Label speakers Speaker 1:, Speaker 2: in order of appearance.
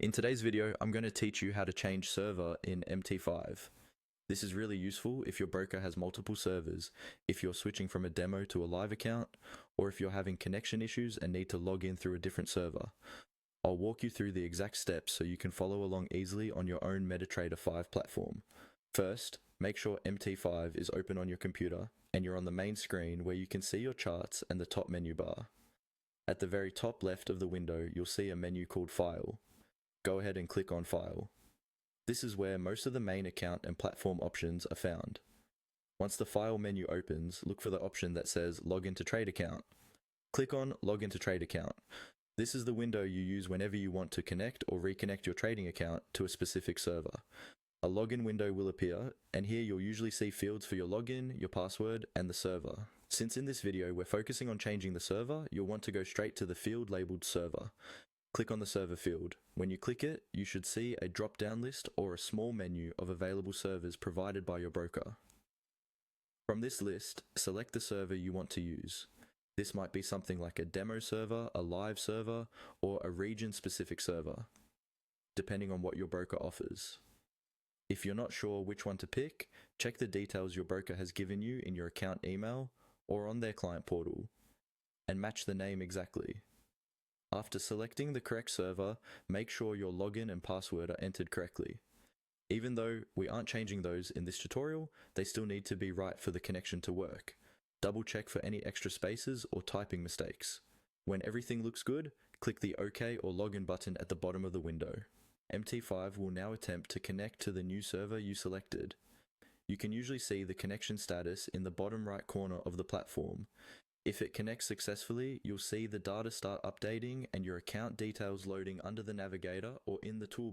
Speaker 1: In today's video, I'm going to teach you how to change server in MT5. This is really useful if your broker has multiple servers, if you're switching from a demo to a live account, or if you're having connection issues and need to log in through a different server. I'll walk you through the exact steps so you can follow along easily on your own MetaTrader 5 platform. First, make sure MT5 is open on your computer and you're on the main screen where you can see your charts and the top menu bar. At the very top left of the window, you'll see a menu called File. Go ahead and click on File. This is where most of the main account and platform options are found. Once the File menu opens, look for the option that says Login to Trade Account. Click on Login to Trade Account. This is the window you use whenever you want to connect or reconnect your trading account to a specific server. A login window will appear, and here you'll usually see fields for your login, your password, and the server. Since in this video we're focusing on changing the server, you'll want to go straight to the field labeled Server. Click on the server field. When you click it, you should see a drop-down list or a small menu of available servers provided by your broker. From this list, select the server you want to use. This might be something like a demo server, a live server, or a region-specific server, depending on what your broker offers. If you're not sure which one to pick, check the details your broker has given you in your account email or on their client portal, and match the name exactly. After selecting the correct server, make sure your login and password are entered correctly. Even though we aren't changing those in this tutorial, they still need to be right for the connection to work. Double check for any extra spaces or typing mistakes. When everything looks good, click the OK or Login button at the bottom of the window. MT5 will now attempt to connect to the new server you selected. You can usually see the connection status in the bottom right corner of the platform. If it connects successfully, you'll see the data start updating and your account details loading under the navigator or in the toolbar.